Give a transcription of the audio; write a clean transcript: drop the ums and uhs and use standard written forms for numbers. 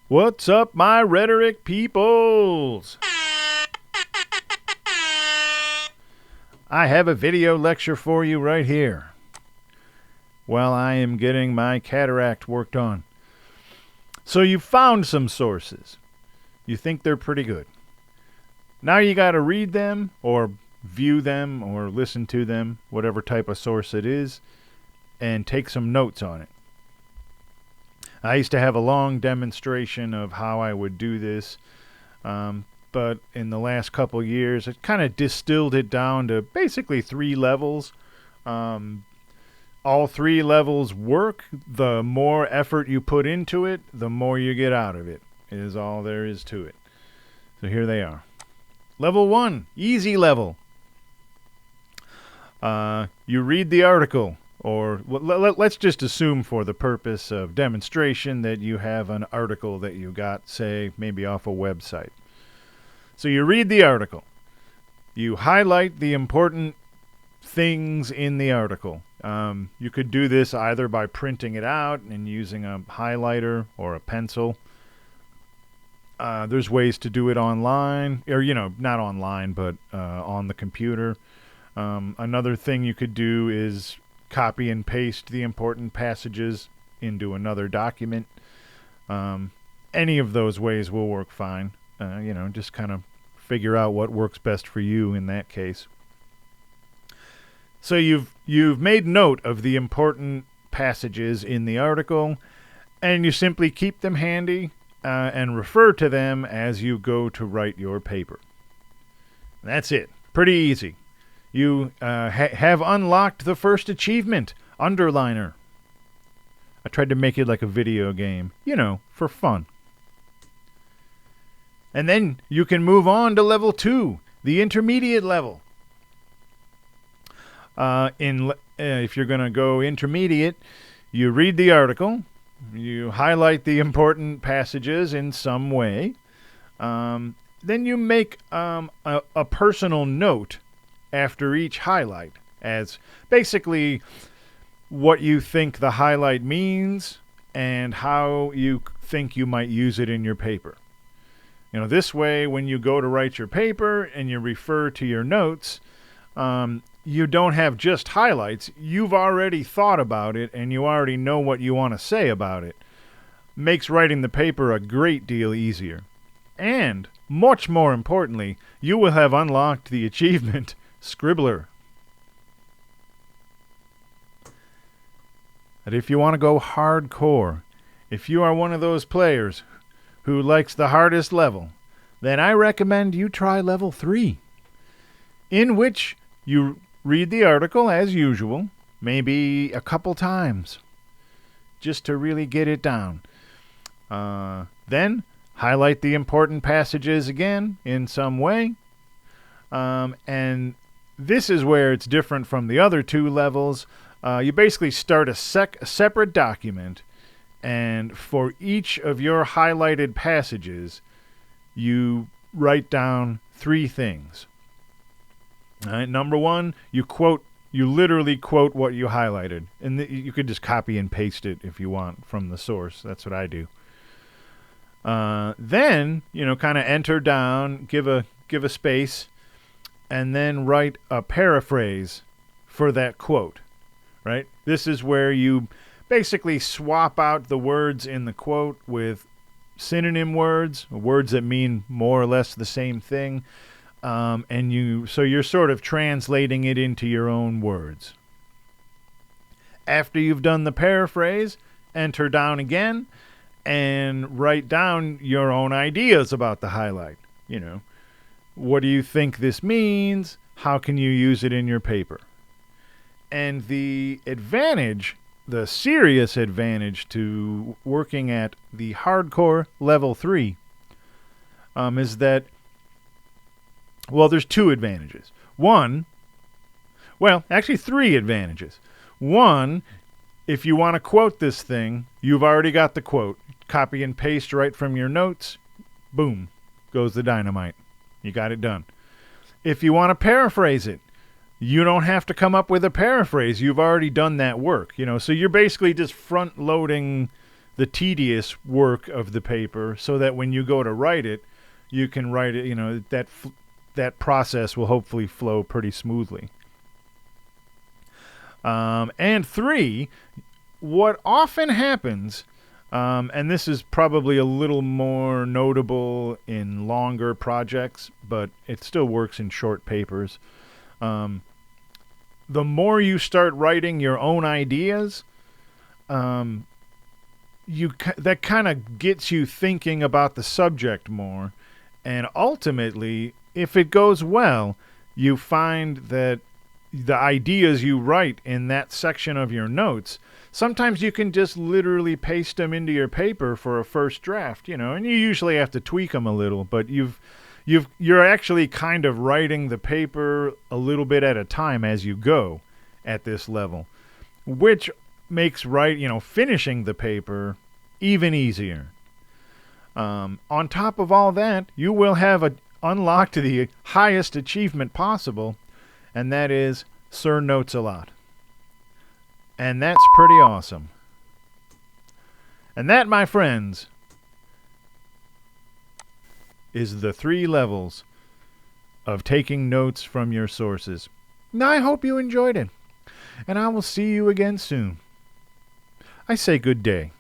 What's up, my rhetoric peoples? I have a video lecture for you right here while I am getting my cataract worked on. So you found some sources. You think they're pretty good. Now you got to read them or view them or listen to them, whatever type of source it is, and take some notes on it. I used to have a long demonstration of how I would do this, but in the last couple years, it kind of distilled it down to basically 3 levels. All 3 levels work. The more effort you put into it, the more you get out of it, is all there is to it. So here they are. Level 1, easy level. You read the article, or let's just assume for the purpose of demonstration that you have an article that you got, say, maybe off a website. So you read the article. You highlight the important things in the article. You could do this either by printing it out and using a highlighter or a pencil. There's ways to do it online, or, not online, but on the computer. Another thing you could do is copy and paste the important passages into another document. Any of those ways will work fine. Just kind of figure out what works best for you in that case. So you've made note of the important passages in the article, and you simply keep them handy and refer to them as you go to write your paper. That's it. Pretty easy. You have unlocked the first achievement, Underliner. I tried to make it like a video game, for fun. And then you can move on to level 2, the intermediate level. If you're going to go intermediate, you read the article, you highlight the important passages in some way, then you make a personal note after each highlight as basically what you think the highlight means and how you think you might use it in your paper. This way, when you go to write your paper and you refer to your notes, you don't have just highlights. You've already thought about it and you already know what you want to say about it. Makes writing the paper a great deal easier. And, much more importantly, you will have unlocked the achievement, Scribbler. And if you want to go hardcore, if you are one of those players who likes the hardest level, then I recommend you try level 3, in which you read the article as usual, maybe a couple times, just to really get it down. Then highlight the important passages again in some way. And this is where it's different from the other 2 levels. You basically start a separate document, and for each of your highlighted passages, you write down 3 things. All right, number 1, you literally quote what you highlighted. And you could just copy and paste it if you want from the source. That's what I do. Then, kind of enter down, give a space, and then write a paraphrase for that quote, right? This is where you basically swap out the words in the quote with synonym words that mean more or less the same thing. So you're sort of translating it into your own words. After you've done the paraphrase, enter down again and write down your own ideas about the highlight. What do you think this means? How can you use it in your paper? And the serious advantage to working at the hardcore level 3 is that, there's 2 advantages. 3 advantages. 1, if you want to quote this thing, you've already got the quote. Copy and paste right from your notes. Boom, goes the dynamite. You got it done. If you want to paraphrase it, you don't have to come up with a paraphrase. You've already done that work. So you're basically just front-loading the tedious work of the paper, so that when you go to write it, you can write it. That process will hopefully flow pretty smoothly. And 3, what often happens, and this is probably a little more notable in longer projects, but it still works in short papers. The more you start writing your own ideas, that kind of gets you thinking about the subject more, and ultimately, if it goes well, you find that the ideas you write in that section of your notes, sometimes you can just literally paste them into your paper for a first draft, and you usually have to tweak them a little, but you're actually kind of writing the paper a little bit at a time as you go at this level, which makes finishing the paper even easier. On top of all that, you will have unlocked the highest achievement possible, and that is Sir Notes a Lot. And that's pretty awesome. And that, my friends, is the 3 levels of taking notes from your sources. Now, I hope you enjoyed it, and I will see you again soon. I say good day.